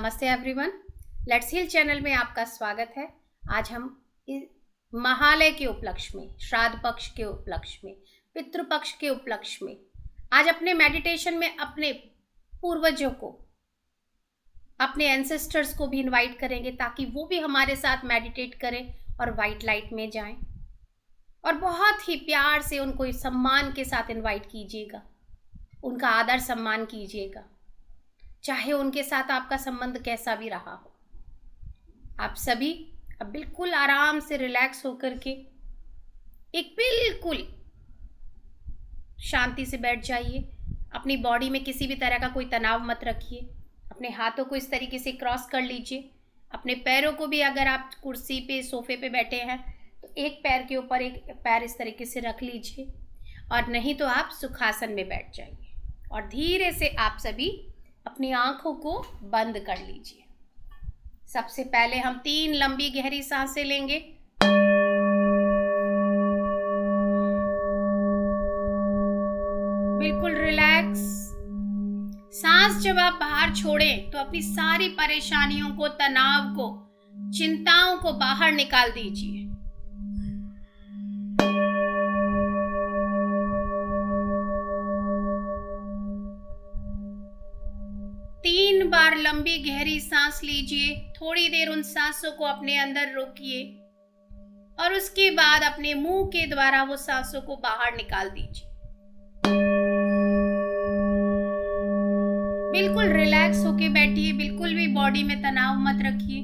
नमस्ते everyone, let's heal channel में आपका स्वागत है। आज हम महालय के उपलक्ष्य में, श्राद्ध पक्ष के उपलक्ष्य में, पितृपक्ष के उपलक्ष्य में आज अपने मेडिटेशन में अपने पूर्वजों को, अपने एंसेस्टर्स को भी इनवाइट करेंगे ताकि वो भी हमारे साथ मेडिटेट करें और वाइट लाइट में जाएं। और बहुत ही प्यार से उनको सम्मान के साथ इनवाइट कीजिएगा, उनका आदर सम्मान कीजिएगा, चाहे उनके साथ आपका संबंध कैसा भी रहा हो। आप सभी अब बिल्कुल आराम से रिलैक्स होकर के एक बिल्कुल शांति से बैठ जाइए। अपनी बॉडी में किसी भी तरह का कोई तनाव मत रखिए। अपने हाथों को इस तरीके से क्रॉस कर लीजिए। अपने पैरों को भी, अगर आप कुर्सी पे, सोफे पे बैठे हैं तो एक पैर के ऊपर एक पैर इस तरीके से रख लीजिए, और नहीं तो आप सुखासन में बैठ जाइए और धीरे से आप सभी अपनी आंखों को बंद कर लीजिए। सबसे पहले हम 3 लंबी गहरी सांसें लेंगे। बिल्कुल रिलैक्स। सांस जब आप बाहर छोड़ें तो अपनी सारी परेशानियों को, तनाव को, चिंताओं को बाहर निकाल दीजिए। तीन बार लंबी गहरी सांस लीजिए। थोड़ी देर उन सांसों को अपने अंदर रोकिए और उसके बाद अपने मुंह के द्वारा वो सांसों को बाहर निकाल दीजिए। बिल्कुल रिलैक्स होके बैठिए, बिल्कुल भी बॉडी में तनाव मत रखिए।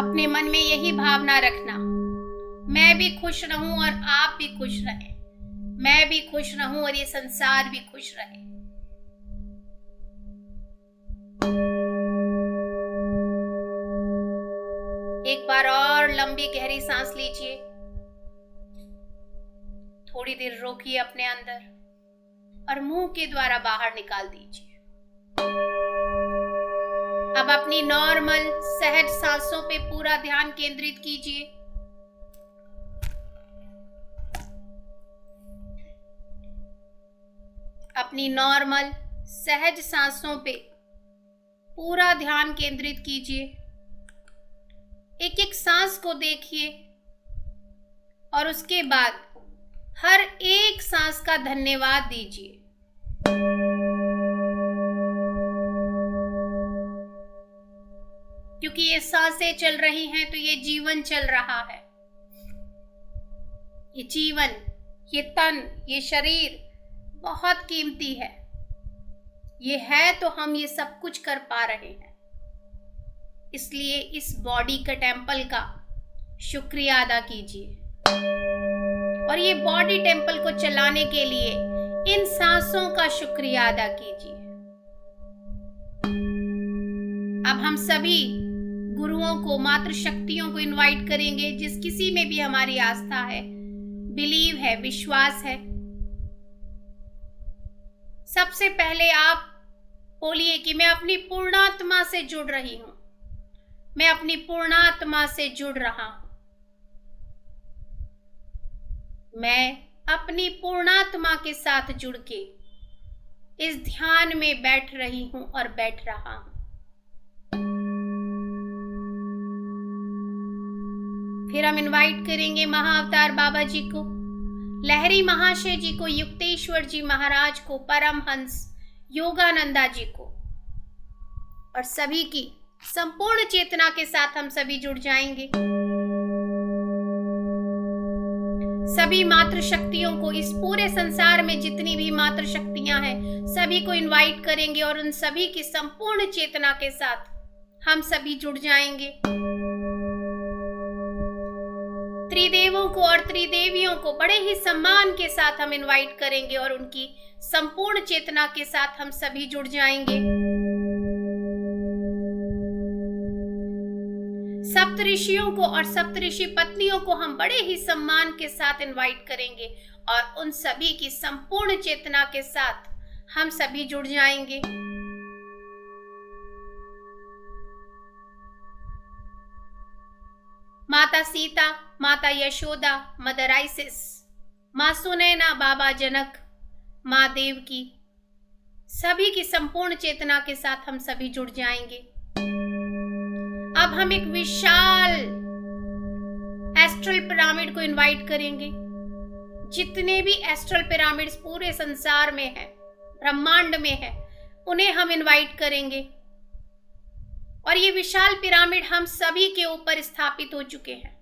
अपने मन में यही भावना रखना, मैं भी खुश रहूं और आप भी खुश रहें, मैं भी खुश रहूं और ये संसार भी खुश रहे। एक बार और लंबी गहरी सांस लीजिए। थोड़ी देर रोकिए अपने अंदर और मुंह के द्वारा बाहर निकाल दीजिए। अब अपनी नॉर्मल सहज सांसों पे पूरा ध्यान केंद्रित कीजिए। अपनी नॉर्मल सहज सांसों पे पूरा ध्यान केंद्रित कीजिए। एक एक सांस को देखिए और उसके बाद हर एक सांस का धन्यवाद दीजिए। क्योंकि ये सांसें चल रही हैं तो ये जीवन चल रहा है। ये जीवन, ये तन, ये शरीर बहुत कीमती है। ये है तो हम ये सब कुछ कर पा रहे हैं। इसलिए इस बॉडी के टेम्पल का शुक्रिया अदा कीजिए और ये बॉडी टेम्पल को चलाने के लिए इन सांसों का शुक्रिया अदा कीजिए। अब हम सभी गुरुओं को, मातृशक्तियों को इनवाइट करेंगे, जिस किसी में भी हमारी आस्था है, बिलीव है, विश्वास है। सबसे पहले आप बोलिए कि मैं अपनी पूर्णात्मा से जुड़ रही हूं, मैं अपनी पूर्णात्मा से जुड़ रहा हूं, मैं अपनी पूर्णात्मा के साथ जुड़ के इस ध्यान में बैठ रही हूं और बैठ रहा हूं। फिर हम इनवाइट करेंगे महाअवतार बाबा जी को, लहरी महाशय जी को, युक्तेश्वर जी महाराज को, परमहंस योगानंदा जी को, और सभी की संपूर्ण चेतना के साथ हम सभी जुड़ जाएंगे। सभी मातृशक्तियों को, इस पूरे संसार में जितनी भी मातृशक्तियां हैं, सभी को इनवाइट करेंगे और उन सभी की संपूर्ण चेतना के साथ हम सभी जुड़ जाएंगे। त्रिदेवों को और त्रिदेवियों को बड़े ही सम्मान के साथ हम इनवाइट करेंगे और उनकी संपूर्ण चेतना के साथ हम सभी जुड़ जाएंगे। सप्तऋषियों को और सप्तऋषि पत्नियों को हम बड़े ही सम्मान के साथ इनवाइट करेंगे और उन सभी की संपूर्ण चेतना के साथ हम सभी जुड़ जाएंगे। माता सीता, माता यशोदा, मदर आइसिस, माँ सुनैना, बाबा जनक, महादेव की, सभी की संपूर्ण चेतना के साथ हम सभी जुड़ जाएंगे। अब हम एक विशाल एस्ट्रल पिरामिड को इनवाइट करेंगे। जितने भी एस्ट्रल पिरामिड्स पूरे संसार में है, ब्रह्मांड में है, उन्हें हम इनवाइट करेंगे। और ये विशाल पिरामिड हम सभी के ऊपर स्थापित हो चुके हैं।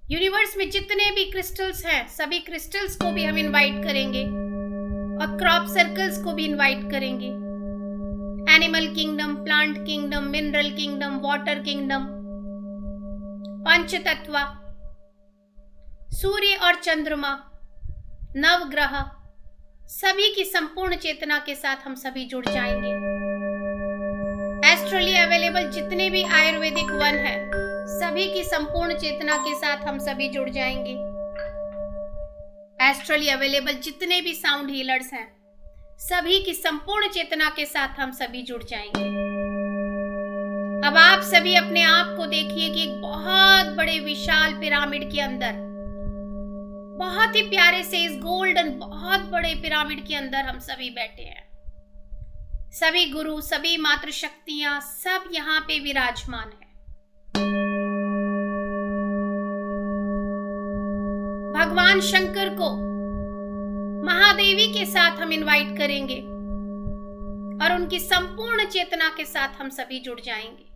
यूनिवर्स में जितने भी क्रिस्टल्स हैं, सभी क्रिस्टल्स को भी हम इनवाइट करेंगे और क्रॉप सर्कल्स को भी इनवाइट करेंगे। Animal kingdom, plant kingdom, mineral kingdom, water kingdom, पंच तत्व, सूर्य और चंद्रमा, नवग्रह, सभी की संपूर्ण चेतना के साथ हम सभी जुड़ जाएंगे। एस्ट्रली अवेलेबल जितने भी आयुर्वेदिक वन है, सभी की संपूर्ण चेतना के साथ हम सभी जुड़ जाएंगे। एस्ट्रली अवेलेबल जितने भी साउंड हीलर्स हैं, सभी की संपूर्ण चेतना के साथ हम सभी जुड़ जाएंगे। अब आप सभी अपने आप को देखिए कि एक बहुत बड़े विशाल पिरामिड के अंदर, बहुत ही प्यारे से इस गोल्डन बहुत बड़े पिरामिड के अंदर हम सभी बैठे हैं। सभी गुरु, सभी मातृ शक्तियां सब यहाँ पे विराजमान है। भगवान शंकर को महादेवी के साथ हम इनवाइट करेंगे और उनकी संपूर्ण चेतना के साथ हम सभी जुड़ जाएंगे।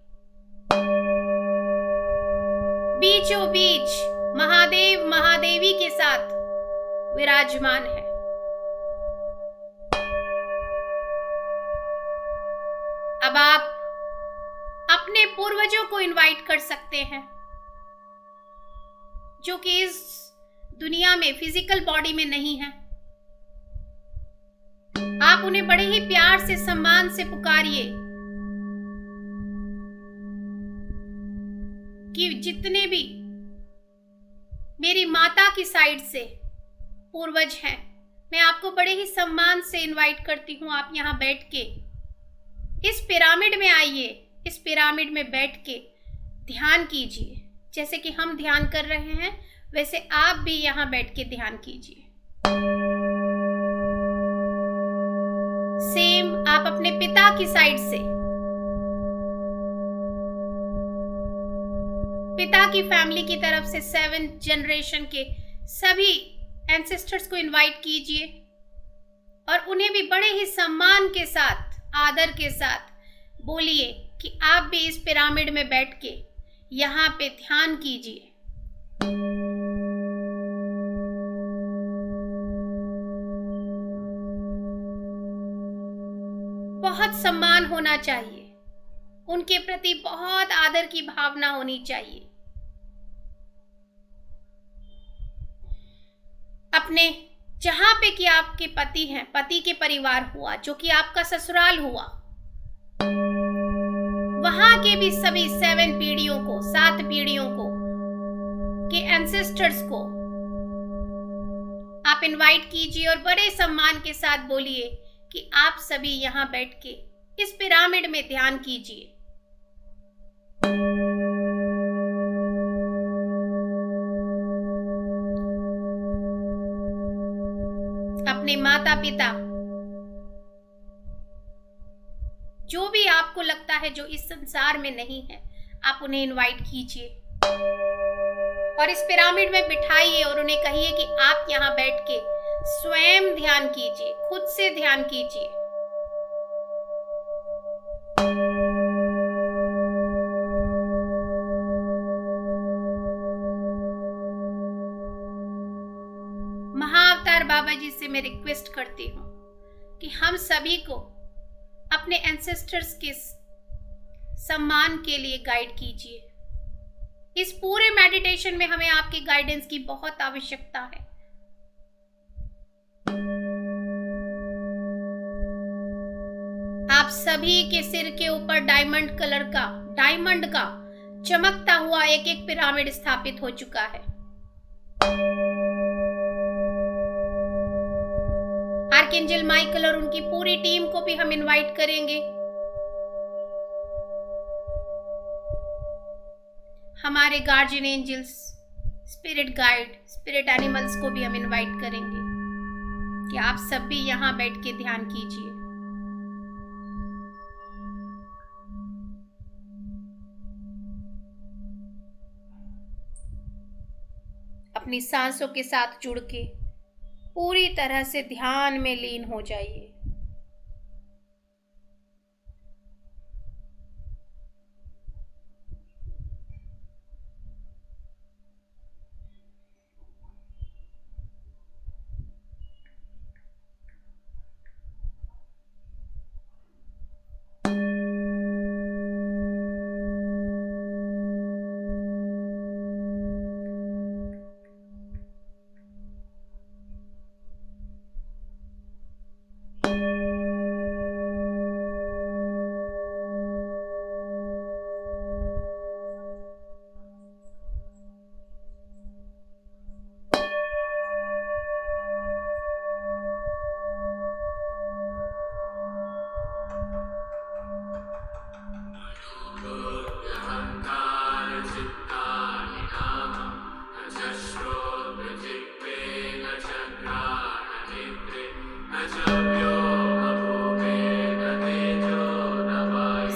बीचों बीच महादेव महादेवी के साथ विराजमान है। अब आप अपने पूर्वजों को इनवाइट कर सकते हैं, जो कि इस दुनिया में फिजिकल बॉडी में नहीं है। आप उन्हें बड़े ही प्यार से, सम्मान से पुकारिए कि जितने भी मेरी माता की साइड से पूर्वज हैं, मैं आपको बड़े ही सम्मान से इनवाइट करती हूं। आप यहां बैठ के इस पिरामिड में आइए, इस पिरामिड में बैठ के ध्यान कीजिए। जैसे कि हम ध्यान कर रहे हैं, वैसे आप भी यहां बैठ के ध्यान कीजिए। सेम आप अपने पिता की साइड से, पिता की फैमिली की तरफ से 7 जनरेशन के सभी एंसेस्टर्स को इनवाइट कीजिए और उन्हें भी बड़े ही सम्मान के साथ, आदर के साथ बोलिए कि आप भी इस पिरामिड में बैठ के यहाँ पे ध्यान कीजिए। बहुत सम्मान होना चाहिए, उनके प्रति बहुत आदर की भावना होनी चाहिए। अपने जहां पे कि आपके पति हैं, पति के परिवार हुआ, जो कि आपका ससुराल हुआ, वहां के भी सभी 7 पीढ़ियों को, 7 पीढ़ियों को के एंसेस्टर्स को आप इनवाइट कीजिए और बड़े सम्मान के साथ बोलिए कि आप सभी यहां बैठ के इस पिरामिड में ध्यान कीजिए। अपने माता पिता, जो भी आपको लगता है जो इस संसार में नहीं है, आप उन्हें इनवाइट कीजिए और इस पिरामिड में बिठाइए और उन्हें कहिए कि आप यहाँ बैठ के स्वयं ध्यान कीजिए, खुद से ध्यान कीजिए। महाअवतार बाबा जी से मैं रिक्वेस्ट करती हूँ कि हम सभी को अपने एंसेस्टर्स के सम्मान के लिए गाइड कीजिए। इस पूरे मेडिटेशन में हमें आपकी गाइडेंस की बहुत आवश्यकता है। आप सभी के सिर के ऊपर डायमंड का चमकता हुआ एक एक पिरामिड स्थापित हो चुका है। आर्कएंजल माइकल और उनकी पूरी टीम को भी हम इनवाइट करेंगे। हमारे guardian angels spirit guide, spirit animals को भी हम इनवाइट करेंगे कि आप सब भी यहाँ बैठ के ध्यान कीजिए। अपनी सांसों के साथ जुड़ के पूरी तरह से ध्यान में लीन हो जाइए।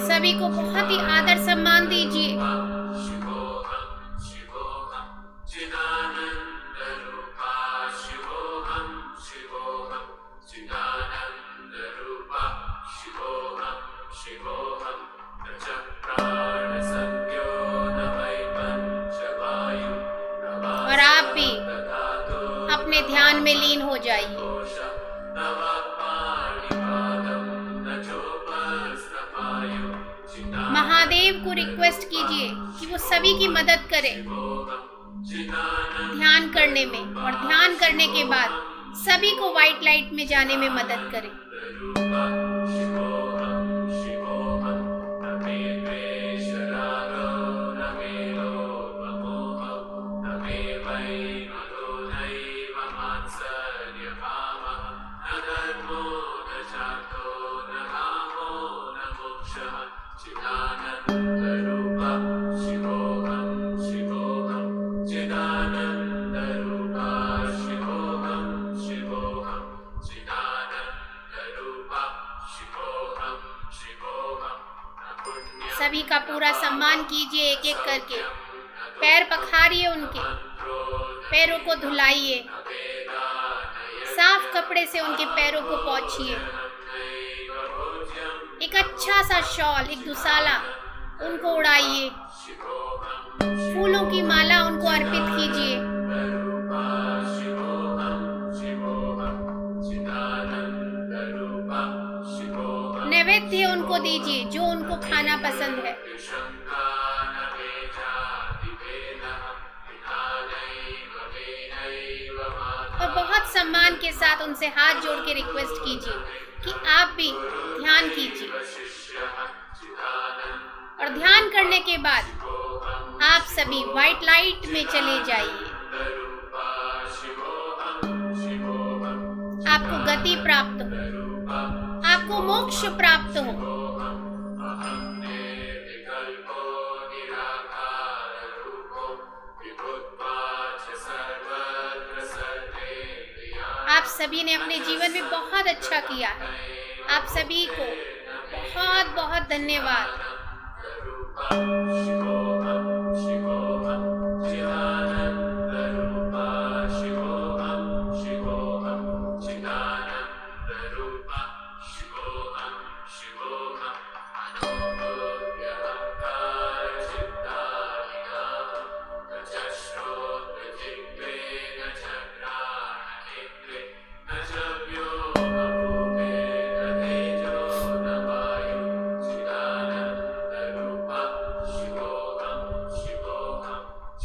सभी को बहुत ही आदर सम्मान दीजिए। और आप भी अपने ध्यान में लीन हो जाइए। महादेव को रिक्वेस्ट कीजिए कि वो सभी की मदद करें ध्यान करने में, और ध्यान करने के बाद सभी को व्हाइट लाइट में जाने में मदद करें। सभी का पूरा सम्मान कीजिए, एक एक करके पैर पखारिए, उनके पैरों को धुलाइए, साफ कपड़े से उनके पैरों को पोंछिए, एक अच्छा सा शॉल, एक दुसाला उनको उड़ाइए, फूलों की माला उनको अर्पित कीजिए। नैवेद्य उनको दीजिए जो उनको खाना पसंद है। और बहुत सम्मान के साथ उनसे हाथ जोड़ के रिक्वेस्ट कीजिए कि आप भी ध्यान कीजिए। और ध्यान करने के बाद आप सभी व्हाइट लाइट में चले जाइए। आपको गति प्राप्त हो, आपको मोक्ष प्राप्त हो। आप सभी ने अपने जीवन में बहुत अच्छा किया है। आप सभी को बहुत बहुत धन्यवाद।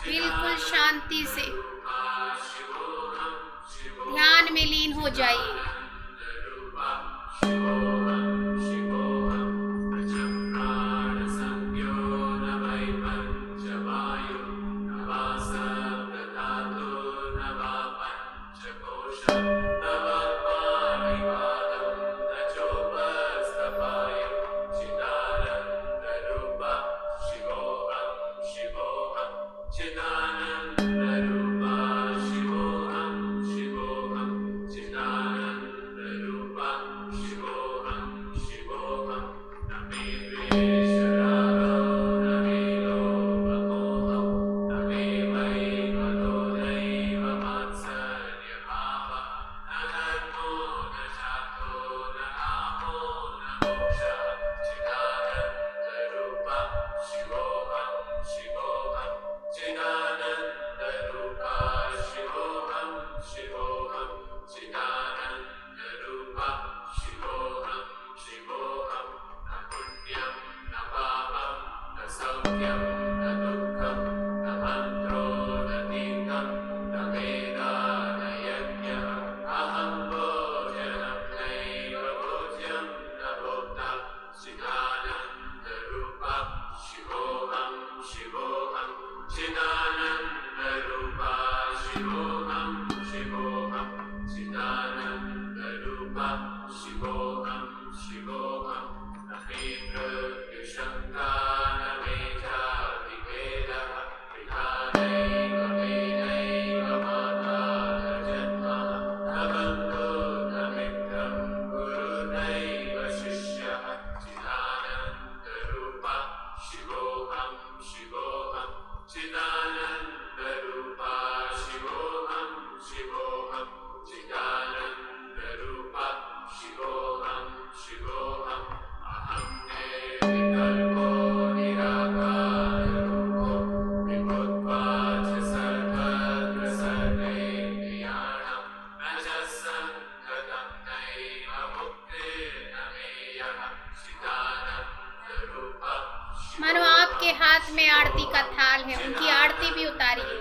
बिल्कुल शांति से ध्यान में लीन हो जाइए। मानो आपके हाथ में आरती का थाल है, उनकी आरती भी उतारिए।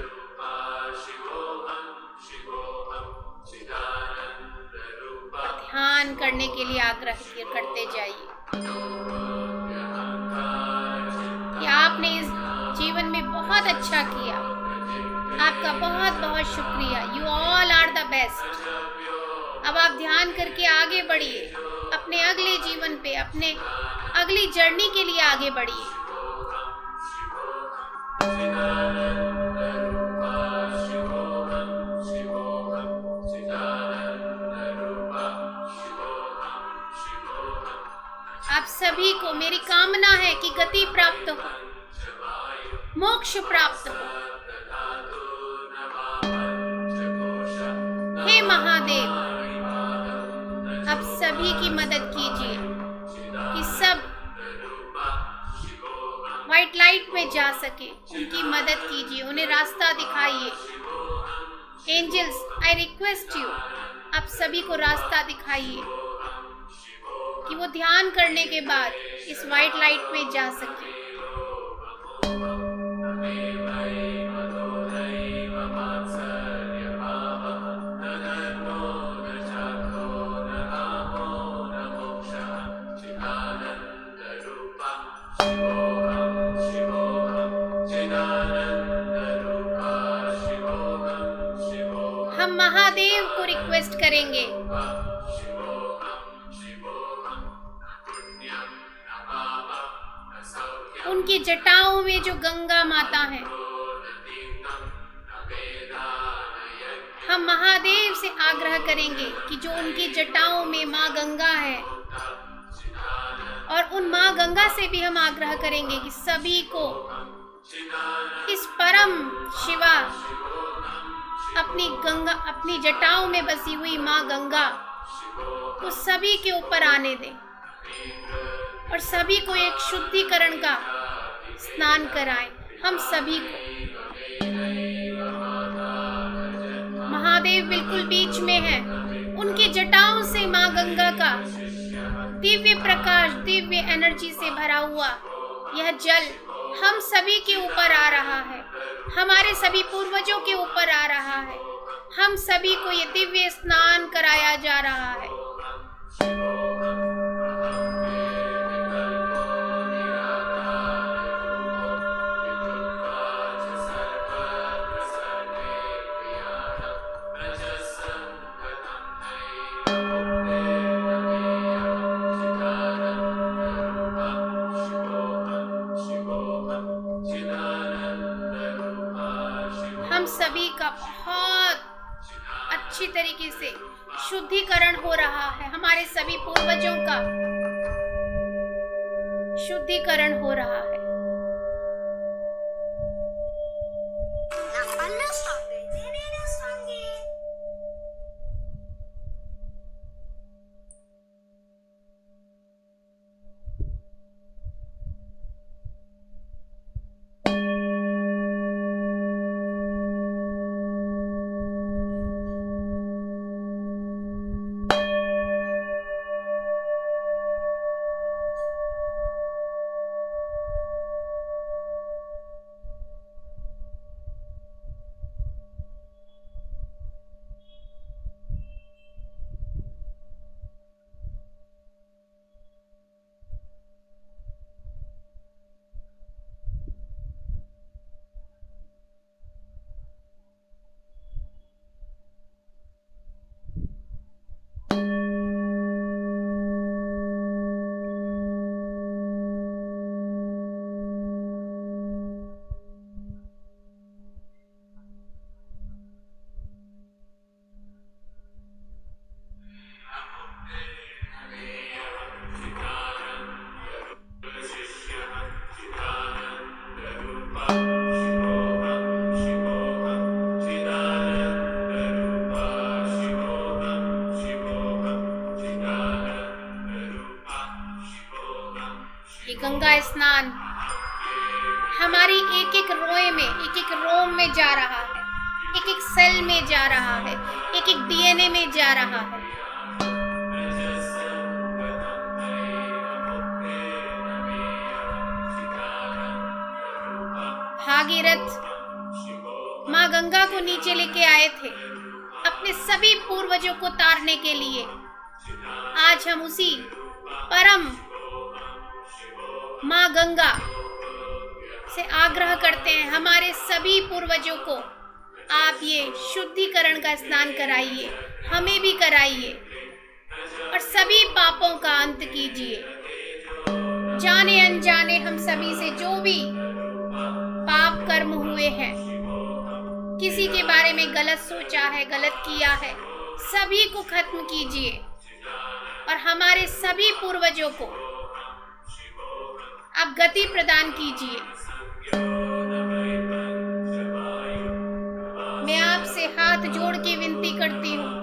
और ध्यान करने के लिए आग्रह करते जाइए कि आपने इस जीवन में बहुत अच्छा किया। आपका बहुत बहुत शुक्रिया। You all are the best. अब आप ध्यान करके आगे बढ़िए, अपने अगले जीवन पे, अपने अगली जर्नी के लिए आगे बढ़िए। आप सभी को मेरी कामना है कि गति प्राप्त हो, मोक्ष प्राप्त हो। हे महादेव, आप सभी की मदद कीजिए कि सब व्हाइट लाइट में जा सके। उनकी मदद कीजिए, उन्हें रास्ता दिखाइए। एंजल्स, आई रिक्वेस्ट यू, आप सभी को रास्ता दिखाइए कि वो ध्यान करने के बाद इस व्हाइट लाइट में जा सके। हम महादेव को रिक्वेस्ट करेंगे उनकी जटाओं में जो गंगा माता है, हम महादेव से आग्रह करेंगे कि जो उनकी जटाओं में माँ गंगा है, और उन माँ गंगा से भी हम आग्रह करेंगे कि सभी को इस परम शिवा अपनी जटाओं में बसी हुई माँ गंगा को सभी के ऊपर आने दें और सभी को एक शुद्धिकरण का स्नान कराएं। हम सभी को, महादेव बिल्कुल बीच में है, उनकी जटाओं से माँ गंगा का दिव्य प्रकाश, दिव्य एनर्जी से भरा हुआ यह जल हम सभी के ऊपर आ रहा है, हमारे सभी पूर्वजों के ऊपर आ रहा है। हम सभी को ये दिव्य स्नान कराया जा रहा है। हम सभी का बहुत अच्छी तरीके से शुद्धिकरण हो रहा है, हमारे सभी पूर्वजों का शुद्धिकरण हो रहा है। गंगा स्नान हमारी एक एक रोए में, एक एक रोम में जा रहा है, एक एक सेल में जा रहा है, एक एक डीएनए में जा रहा है। भागीरथ माँ गंगा को नीचे लेके आए थे अपने सभी पूर्वजों को तारने के लिए। आज हम उसी परम माँ गंगा से आग्रह करते हैं, हमारे सभी पूर्वजों को आप ये शुद्धिकरण का स्नान कराइए, हमें भी कराइए और सभी पापों का अंत कीजिए। जाने अनजाने हम सभी से जो भी पाप कर्म हुए हैं, किसी के बारे में गलत सोचा है, गलत किया है, सभी को खत्म कीजिए और हमारे सभी पूर्वजों को आप गति प्रदान कीजिए। मैं आपसे हाथ जोड़ के विनती करती हूँ,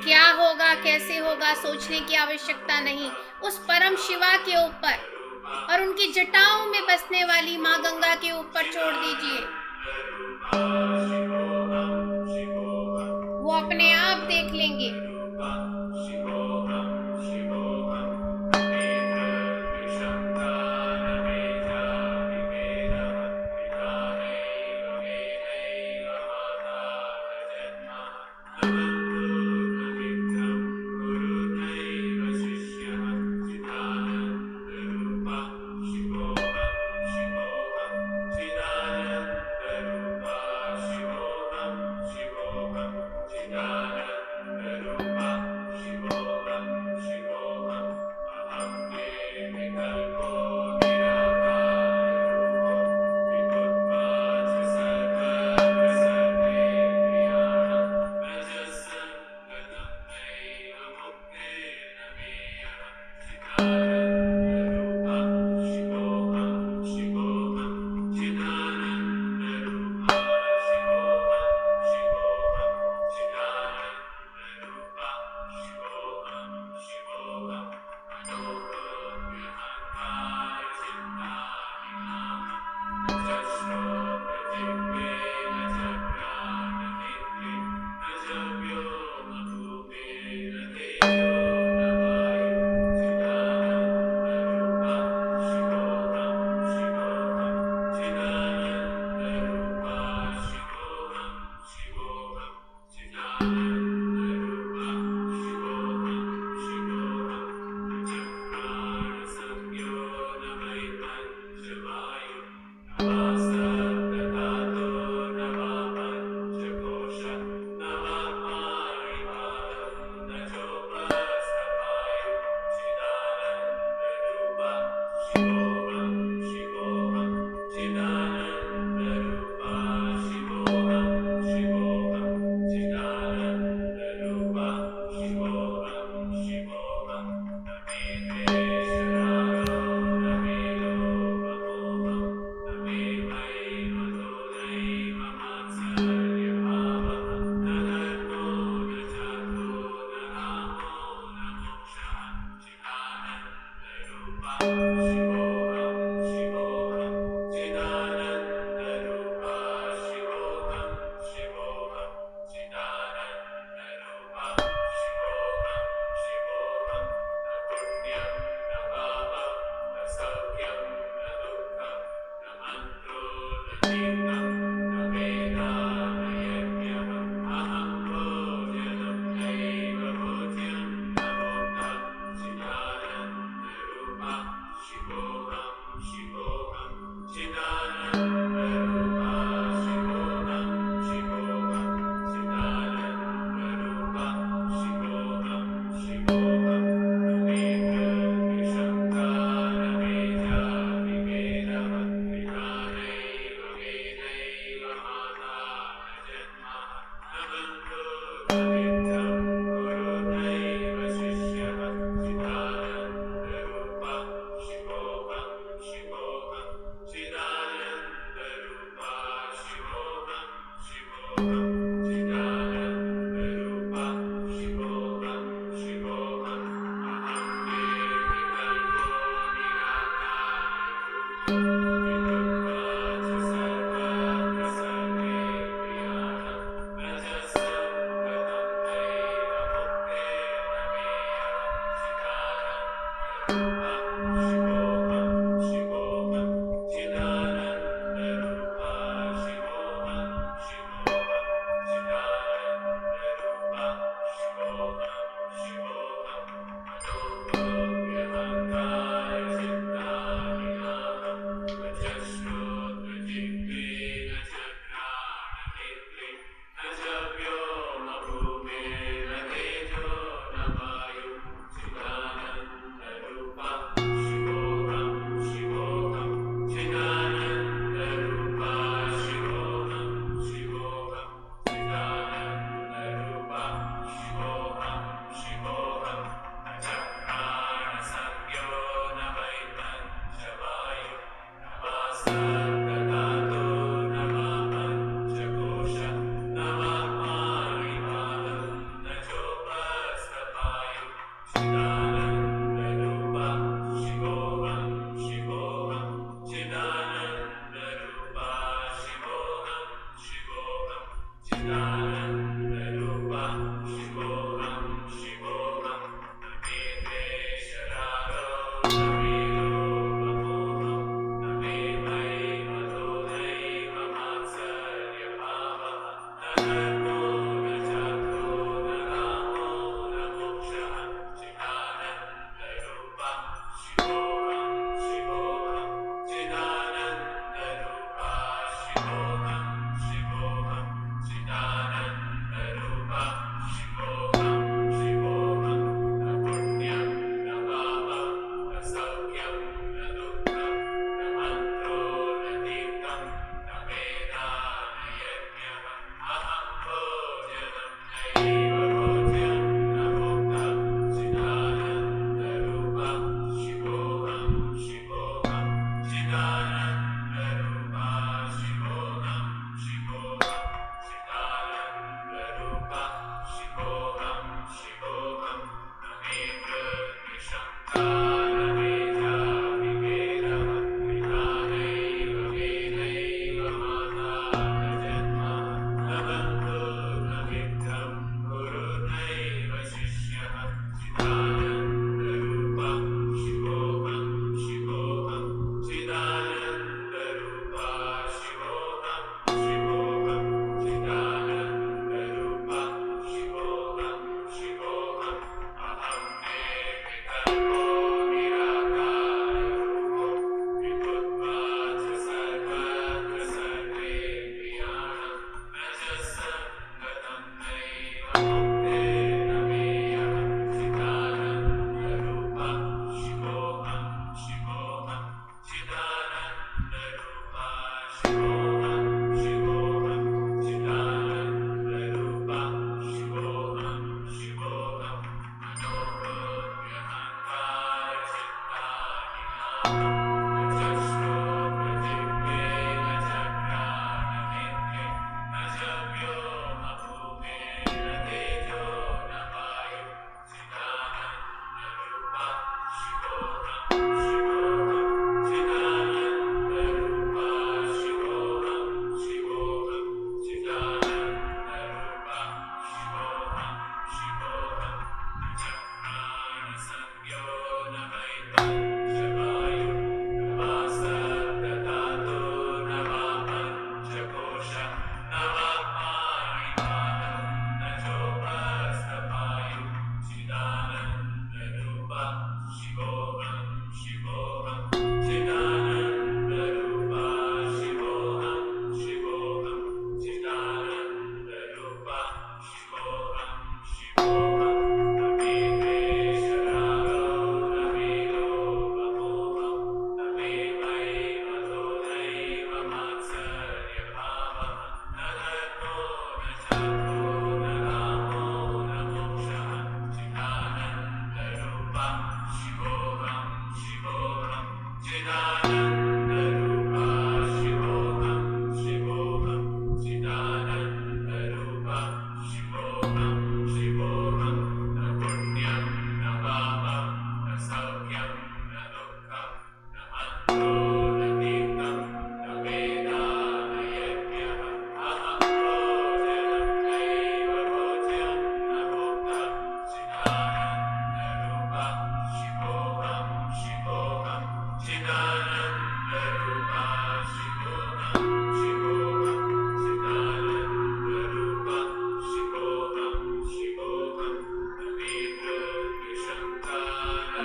क्या होगा कैसे होगा सोचने की आवश्यकता नहीं। उस परम शिवा के ऊपर और उनकी जटाओं में बसने वाली माँ गंगा के ऊपर छोड़ दीजिए, वो अपने आप देख लेंगे।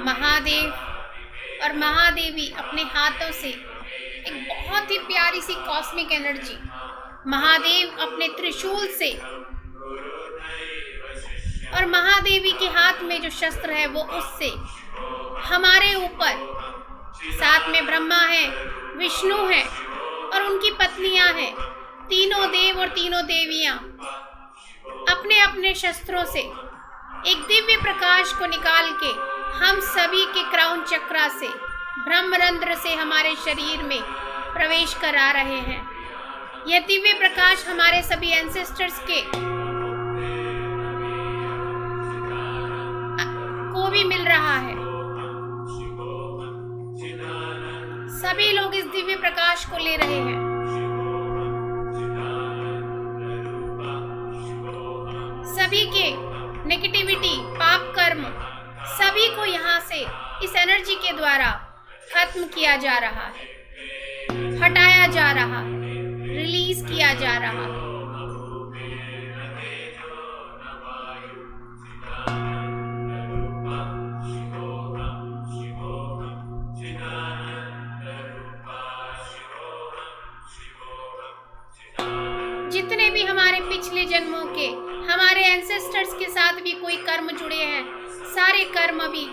महादेव और महादेवी अपने हाथों से एक बहुत ही प्यारी सी कॉस्मिक एनर्जी, महादेव अपने त्रिशूल से और महादेवी के हाथ में जो शस्त्र है वो उससे हमारे ऊपर, साथ में ब्रह्मा है, विष्णु है और उनकी पत्नियां हैं, तीनों देव और तीनों देवियां अपने अपने शस्त्रों से एक दिव्य प्रकाश को निकाल के हम सभी के क्राउन चक्रा से, ब्रह्मरंध्र से हमारे शरीर में प्रवेश करा रहे हैं। यह दिव्य प्रकाश हमारे सभी एंसेस्टर्स को भी मिल रहा है। सभी लोग इस दिव्य प्रकाश को ले रहे हैं। सभी के नेगेटिविटी, पाप कर्म, सभी को यहाँ से इस एनर्जी के द्वारा खत्म किया जा रहा है, हटाया जा रहा है, रिलीज किया जा रहा है। जितने भी हमारे पिछले जन्मों के, हमारे एंसेस्टर्स के साथ भी कोई कर्म जुड़े हैं, सारे कर्म भी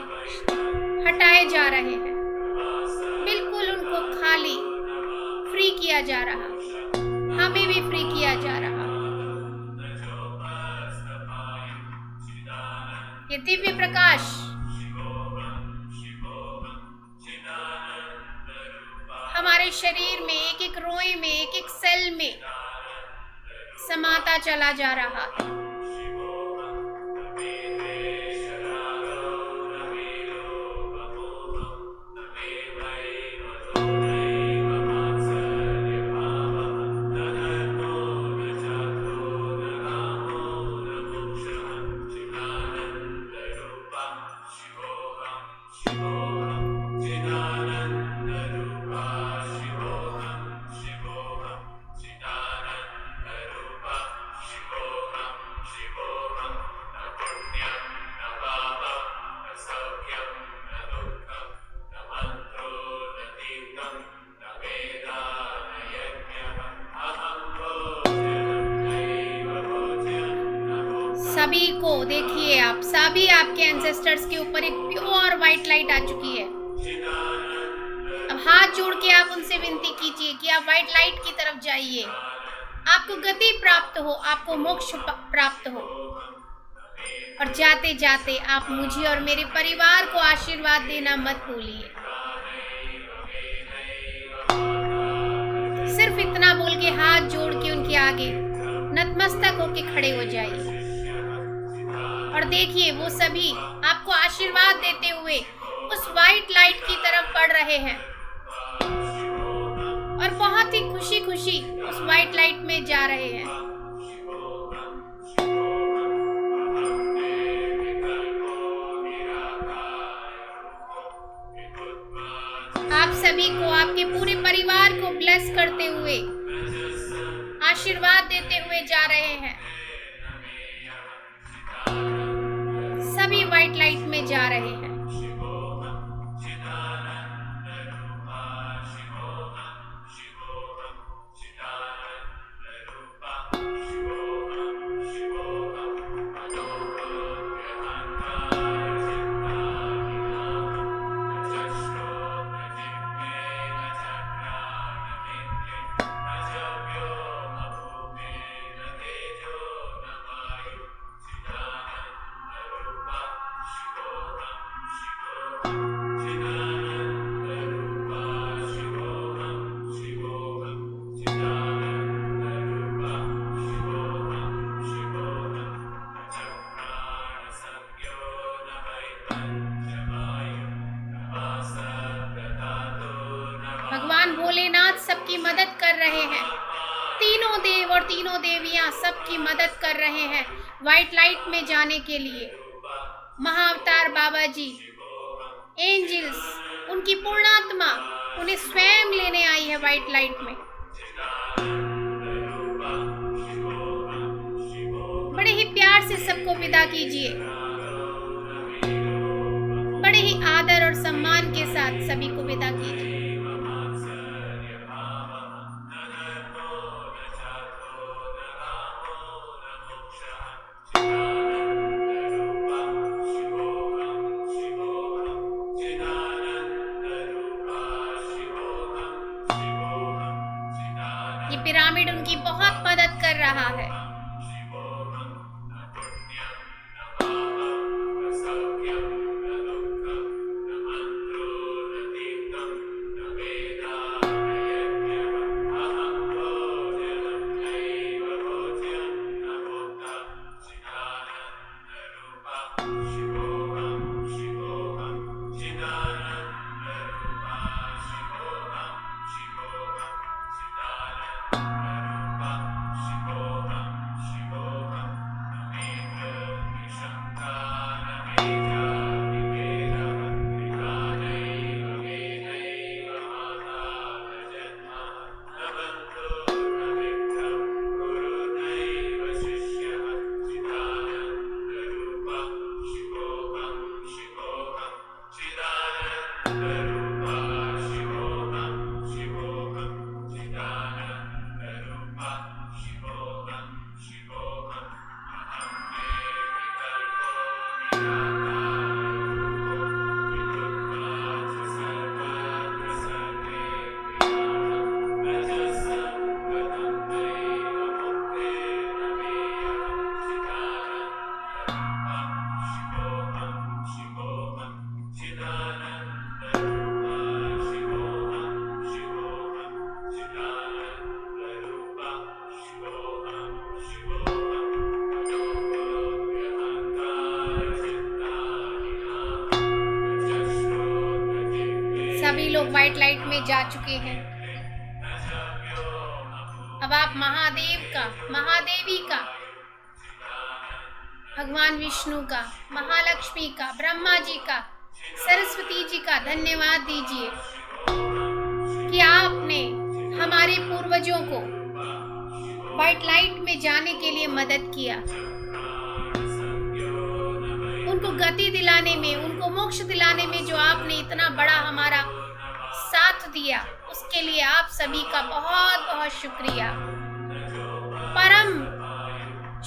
हटाए जा रहे हैं। बिल्कुल उनको खाली फ्री किया जा रहा, हमें भी फ्री किया जा रहा। ये दिव्य प्रकाश हमारे शरीर में, एक एक रोए में, एक एक सेल में समाता चला जा रहा है। सभी को देखिए, आप सभी, आपके एंसेस्टर्स के ऊपर एक प्योर व्हाइट लाइट आ चुकी है। अब हाथ जोड़ के आप उनसे विनती कीजिए कि आप व्हाइट लाइट की तरफ जाइए, आपको गति प्राप्त हो, आपको मोक्ष प्राप्त हो। और जाते जाते आप मुझे और मेरे परिवार को आशीर्वाद देना मत भूलिए। सिर्फ इतना बोल के हाथ जोड़ के उनके आगे नतमस्तक होके खड़े हो जाइए और देखिए वो सभी आपको आशीर्वाद देते हुए उस व्हाइट लाइट की तरफ बढ़ रहे हैं और बहुत ही खुशी खुशी उस व्हाइट लाइट में जा रहे हैं। सभी को, आपके पूरे परिवार को ब्लेस करते हुए, आशीर्वाद देते हुए जा रहे हैं। सभी व्हाइट लाइट में जा रहे हैं। भगवान भोलेनाथ सबकी मदद कर रहे हैं। तीनों देव और तीनों देवियां सबकी मदद कर रहे हैं व्हाइट लाइट में जाने के लिए। महाअवतार बाबा जी, एंजल्स, उनकी पूर्णात्मा उन्हें स्वयं लेने आई है व्हाइट लाइट में। बड़े ही प्यार से सबको विदा कीजिए, बड़े ही आदर और सम्मान के साथ सभी को विदा कीजिए। ये पिरामिड उनकी बहुत मदद कर रहा है। सभी लोग व्हाइट लाइट में जा चुके हैं। अब आप महादेव का, महादेवी का, भगवान विष्णु का, महालक्ष्मी का, ब्रह्मा जी का, सरस्वती जी का धन्यवाद दीजिए कि आपने हमारे पूर्वजों को व्हाइट लाइट में जाने के लिए मदद किया, उनको गति दिलाने में, उनको मोक्ष दिलाने में जो आपने इतना बड़ा हमारा साथ दिया, उसके लिए आप सभी का बहुत बहुत शुक्रिया। परम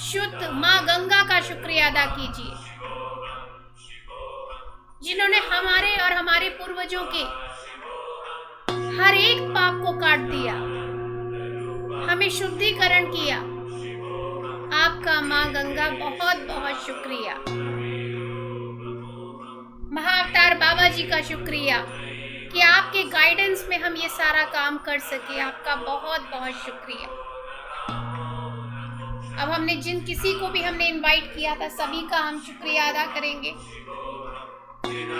शुद्ध माँ गंगा का शुक्रिया अदा कीजिए, जिन्होंने हमारे और हमारे पूर्वजों के हर एक पाप को काट दिया, हमें शुद्धिकरण किया। आपका माँ गंगा बहुत बहुत शुक्रिया। महाअवतार बाबा जी का शुक्रिया कि आपके गाइडेंस में हम ये सारा काम कर सके। आपका बहुत बहुत शुक्रिया। अब हमने जिन किसी को भी हमने इनवाइट किया था, सभी का हम शुक्रिया अदा करेंगे।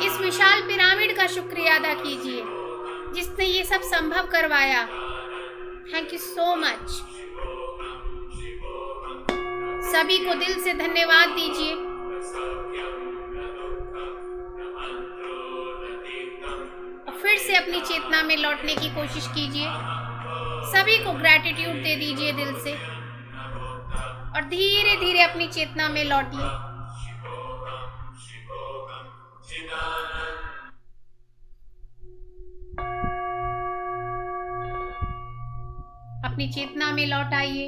इस विशाल पिरामिड का शुक्रिया अदा कीजिए जिसने ये सब संभव करवाया। Thank you so much. सभी को दिल से धन्यवाद दीजिए। और फिर से अपनी चेतना में लौटने की कोशिश कीजिए। सभी को ग्रैटिट्यूड दे दीजिए दिल से और धीरे धीरे अपनी चेतना में लौटिए। अपनी चेतना में लौट आइए।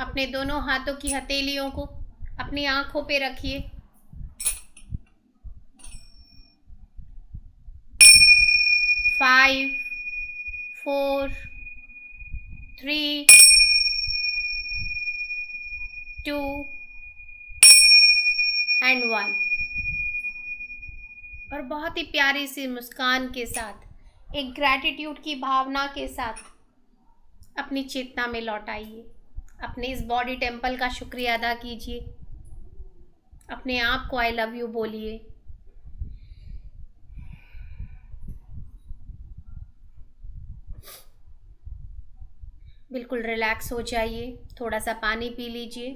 अपने दोनों हाथों की हथेलियों को अपनी आंखों पे रखिए। 5, 4, 3, 2 and 1 और बहुत ही प्यारी सी मुस्कान के साथ, एक ग्रैटिट्यूड की भावना के साथ अपनी चेतना में लौट आइए। अपने इस बॉडी टेम्पल का शुक्रिया अदा कीजिए। अपने आप को आई लव यू बोलिए। बिल्कुल रिलैक्स हो जाइए। थोड़ा सा पानी पी लीजिए।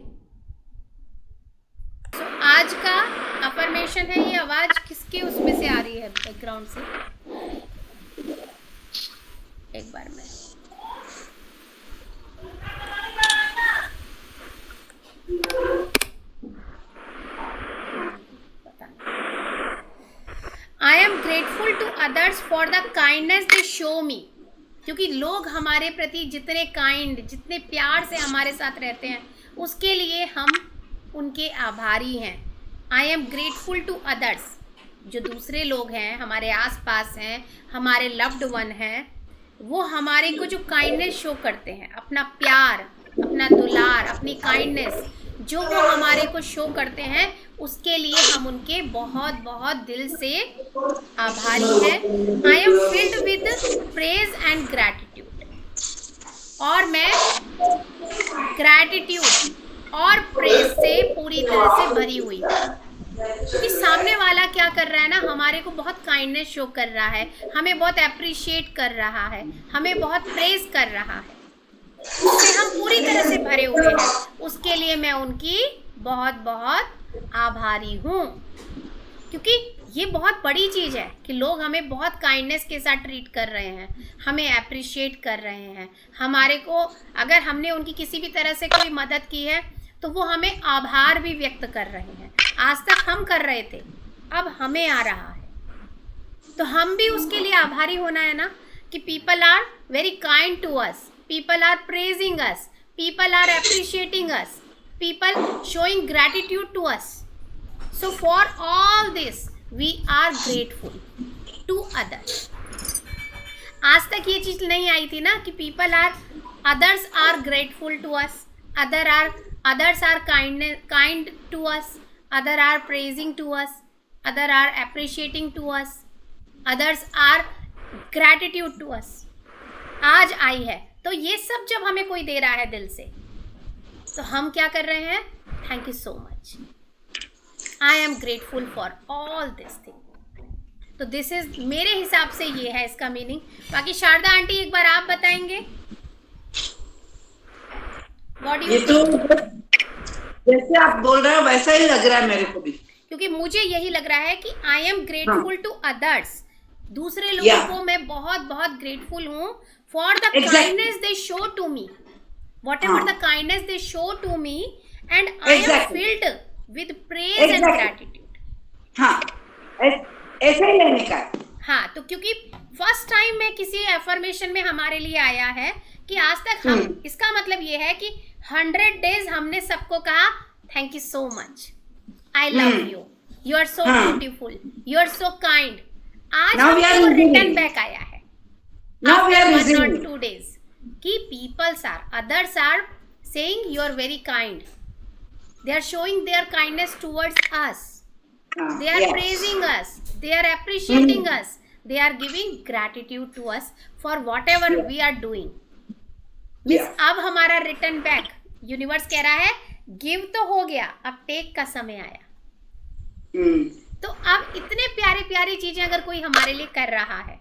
तो आज का अफर्मेशन है, ये आवाज किसके उसमें से आ रही है बैकग्राउंड से? एक बार मैं I am grateful to others for the kindness they show me. क्योंकि लोग हमारे प्रति जितने काइंड, जितने प्यार से हमारे साथ रहते हैं, उसके लिए हम उनके आभारी हैं। I am grateful to others, जो दूसरे लोग हैं, हमारे आसपास हैं, हमारे लव्ड वन हैं, वो हमारे को जो काइंडनेस शो करते हैं, अपना प्यार, अपना दुलार, अपनी काइंडनेस जो वो हमारे को शो करते हैं, उसके लिए हम उनके बहुत बहुत दिल से आभारी हैं। I am filled with praise and gratitude, और मैं ग्रैटिट्यूड और प्रेज से पूरी तरह से भरी हुई हूँ। कि सामने वाला क्या कर रहा है ना, हमारे को बहुत काइंडनेस शो कर रहा है, हमें बहुत अप्रिशिएट कर रहा है, हमें बहुत प्रेज कर रहा है, उससे हम पूरी तरह से भरे हुए हैं। उसके लिए मैं उनकी बहुत बहुत आभारी हूँ। क्योंकि ये बहुत बड़ी चीज़ है कि लोग हमें बहुत काइंडनेस के साथ ट्रीट कर रहे हैं, हमें अप्रिशिएट कर रहे हैं, हमारे को, अगर हमने उनकी किसी भी तरह से कोई मदद की है तो वो हमें आभार भी व्यक्त कर रहे हैं। आज तक हम कर रहे थे, अब हमें आ रहा है, तो हम भी उसके लिए आभारी होना है ना, कि people are very kind to us, people are praising us, people are appreciating us, people showing gratitude to us. So for all this we are grateful to others. आज तक ये चीज़ नहीं आई थी ना कि people are, others are grateful to us, others are kind to us, other are praising to us, other are appreciating to us, others are gratitude to us। आज आई है, तो ये सब जब हमें कोई दे रहा है दिल से, तो हम क्या कर रहे हैं? Thank you so much, I am grateful for all this thing. तो दिस इज, मेरे हिसाब से ये है इसका मीनिंग। बाकी शारदा आंटी एक बार आप बताएंगे। ये तो जैसे आप बोल रहे हो वैसा ही लग रहा है मेरे को भी, क्योंकि मुझे यही लग रहा है कि I am grateful to others. दूसरे लोगों को मैं बहुत बहुत ग्रेटफुल हूँ for the kindness they show to me, whatever the kindness they show to me, and I am filled with praise and gratitude. हाँ, ऐसा ही लेने का है। हाँ, तो क्योंकि फर्स्ट टाइम में किसी एफर्मेशन में हमारे लिए आया है कि आज तक हम, इसका मतलब ये है कि 100 डेज हमने सबको कहा thank you so much, I love you, you are so beautiful, you are so kind. आज हमको रिटर्न बैक आया है आफ्टर 1 or 2 days कि peoples are, others are saying you are very kind, they are showing their kindness towards us. They are yes. praising us. They are appreciating us. They are giving gratitude to us for whatever Yeah. we are doing. Means Yeah. अब हमारा return back universe कह रहा है give तो हो गया, अब take का समय आया। तो अब इतने प्यारी प्यारी चीजें अगर कोई हमारे लिए कर रहा है,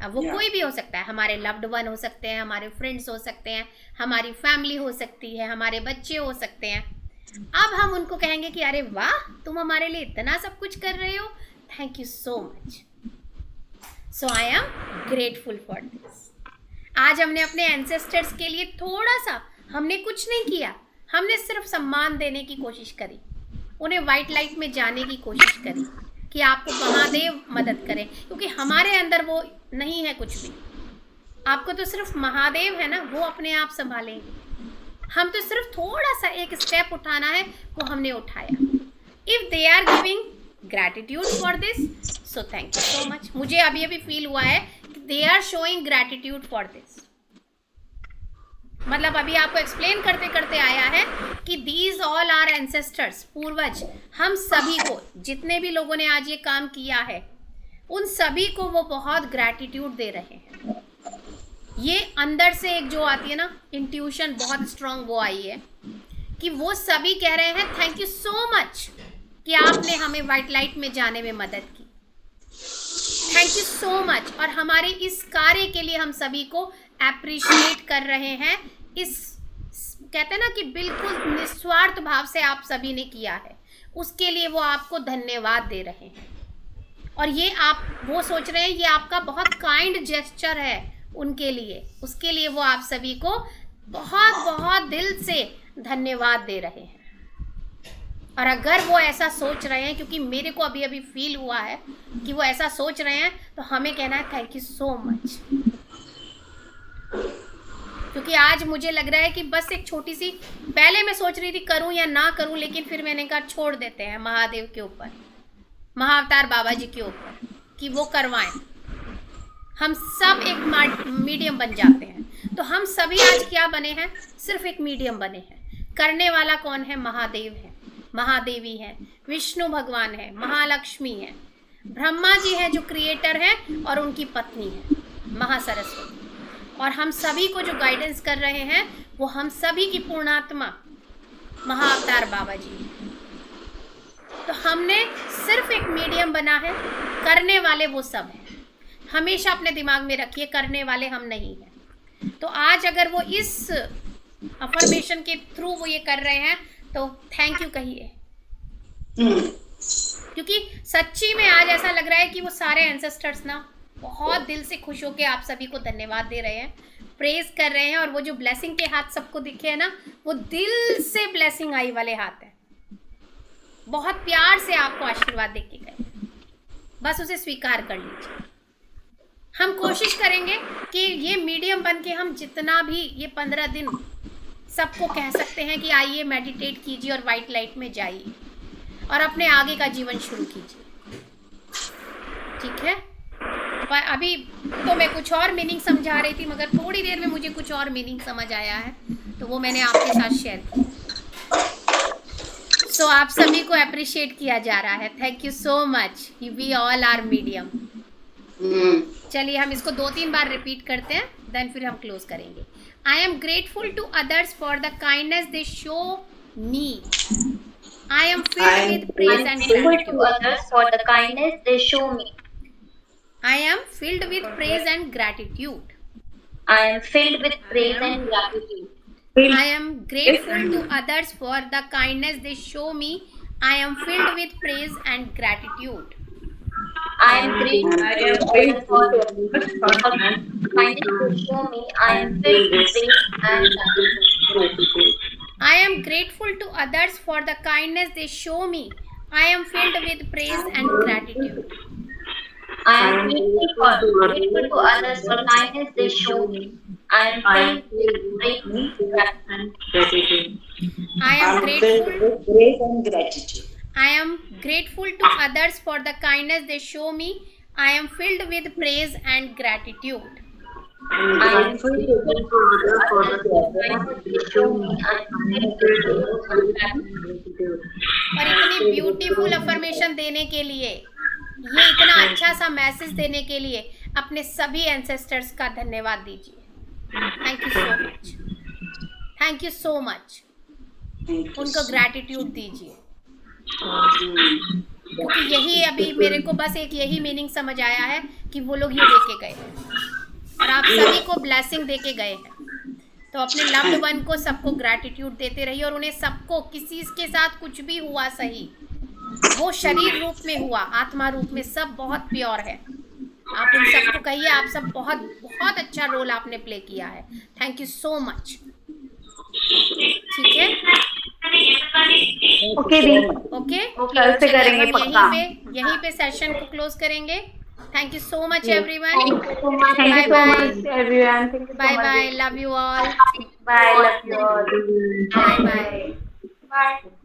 अब वो Yeah. कोई भी हो सकता है, हमारे लव्ड वन हो सकते हैं, हमारे फ्रेंड्स हो सकते हैं, हमारी फैमिली हो सकती है, हमारे बच्चे हो सकते हैं। अब हम उनको कहेंगे कि अरे वाह, तुम हमारे लिए इतना सब कुछ कर रहे हो, thank you so much. So I am grateful for this. आज हमने अपने एंसेस्टर्स के लिए थोड़ा सा, हमने कुछ नहीं किया, हमने सिर्फ सम्मान देने की कोशिश करी, उन्हें वाइट लाइट में जाने की कोशिश करी कि आपको महादेव मदद करें, क्योंकि हमारे अंदर वो नहीं है कुछ भी। आपको तो सिर्फ महादेव है ना, वो अपने आप संभालेंगे। हम तो सिर्फ थोड़ा सा एक स्टेप उठाना है, वो हमने उठाया। If they are giving gratitude for this, so thank you so much. मुझे अभी अभी फील हुआ है कि they are showing gratitude for this. मतलब अभी आपको एक्सप्लेन करते करते आया है कि दीज ऑल आर एंसेस्टर्स, पूर्वज, हम सभी को, जितने भी लोगों ने आज ये काम किया है, उन सभी को वो बहुत ग्रैटिट्यूड दे रहे हैं। ये अंदर से एक जो आती है ना इंट्यूशन, बहुत स्ट्रांग वो आई है कि वो सभी कह रहे हैं थैंक यू सो मच कि आपने हमें वाइट लाइट में जाने में मदद की, थैंक यू सो मच। और हमारे इस कार्य के लिए हम सभी को एप्रिशिएट कर रहे हैं। इस कहते हैं ना कि बिल्कुल निस्वार्थ भाव से आप सभी ने किया है, उसके लिए वो आपको धन्यवाद दे रहे हैं। और ये आप वो सोच रहे हैं ये आपका बहुत काइंड जेस्चर है उनके लिए, उसके लिए वो आप सभी को बहुत बहुत दिल से धन्यवाद दे रहे हैं। और अगर वो ऐसा सोच रहे हैं, क्योंकि मेरे को अभी अभी फील हुआ है कि वो ऐसा सोच रहे हैं, तो हमें कहना है थैंक यू सो मच। क्योंकि आज मुझे लग रहा है कि बस एक छोटी सी, पहले मैं सोच रही थी करूं या ना करूं, लेकिन फिर मैंने कहा छोड़ देते हैं महादेव के ऊपर, महाअवतार बाबा जी के ऊपर, कि वो करवाएं। हम सब एक मीडियम बन जाते हैं। तो हम सभी आज क्या बने हैं? सिर्फ एक मीडियम बने हैं। करने वाला कौन है? महादेव है, महादेवी है, विष्णु भगवान है, महालक्ष्मी है, ब्रह्मा जी है जो क्रिएटर है, और उनकी पत्नी है महासरस्वती। और हम सभी को जो गाइडेंस कर रहे हैं वो हम सभी की पूर्णात्मा महाअवतार बाबा जी हैं। तो हमने सिर्फ एक मीडियम बना है, करने वाले वो सब हैं। हमेशा अपने दिमाग में रखिए, करने वाले हम नहीं हैं। तो आज अगर वो इस अफर्मेशन के थ्रू वो ये कर रहे हैं, तो थैंक यू कहिए। क्योंकि सच्ची में आज ऐसा लग रहा है कि वो सारे एंसेस्टर्स ना बहुत दिल से खुश होकर आप सभी को धन्यवाद दे रहे हैं, प्रेज कर रहे हैं। और वो जो ब्लेसिंग के हाथ सबको दिखे हैं ना, वो दिल से ब्लेसिंग आई वाले हाथ है, बहुत प्यार से आपको आशीर्वाद दे के गए। बस उसे स्वीकार कर लीजिए। हम कोशिश करेंगे कि ये मीडियम बन के हम जितना भी ये 15 दिन सबको कह सकते हैं कि आइए मेडिटेट कीजिए और वाइट लाइट में जाइए और अपने आगे का जीवन शुरू कीजिए। ठीक है? पर अभी तो मैं कुछ और मीनिंग समझा रही थी, मगर थोड़ी देर में मुझे कुछ और मीनिंग समझ आया है, तो वो मैंने आपके साथ शेयर किया। सो आप सभी को अप्रिशिएट किया जा रहा है। Thank you so much. We all are medium. चलिए हम इसको 2-3 बार रिपीट करते हैं, देन फिर हम क्लोज करेंगे। I am grateful to others for the kindness they show me. I am filled with praise and gratitude. To others for the kindness they show me. I am filled with praise and gratitude. I am filled with praise and gratitude. I am grateful to others for the kindness they show me. I am filled with praise and gratitude. I am grateful for the kindness they show me. I am filled with praise and gratitude. I am grateful to others for the kindness they show me. I am filled with praise and gratitude. I am grateful to others for kindness they show me. I am filled with praise and gratitude. I am grateful with praise and gratitude. I am grateful to others for the kindness they show me. I am filled with praise and gratitude. I am free to do for others show me I am grateful for gratitude. और इतनी beautiful affirmation देने के लिए, ये इतना अच्छा सा message देने के लिए अपने सभी एंसेस्टर्स का धन्यवाद दीजिए। Thank you so much, thank you so much. उनको ग्रैटिट्यूड दीजिए, क्योंकि यही अभी मेरे को बस एक यही मीनिंग समझ आया है कि वो लोग ये दे के गए हैं और आप सभी को ब्लेसिंग दे के गए हैं। तो अपने लव्ड वन को सबको ग्रैटिट्यूड देते रहिए और उन्हें सबको, किसी के साथ कुछ भी हुआ सही, वो शरीर रूप में हुआ, आत्मा रूप में, सब बहुत प्योर है। आप उन सबको कहिए आप सब बहुत बहुत अच्छा रोल आपने प्ले किया है। Thank you so much. ठीक है, ओके दी, ओके, कल से करेंगे पक्का। यहीं पे सेशन को क्लोज करेंगे। Thank you so much everyone. Thank you so much everyone. Thank you so bye much. Bye, love you all. Bye, love you all. Bye bye. Bye.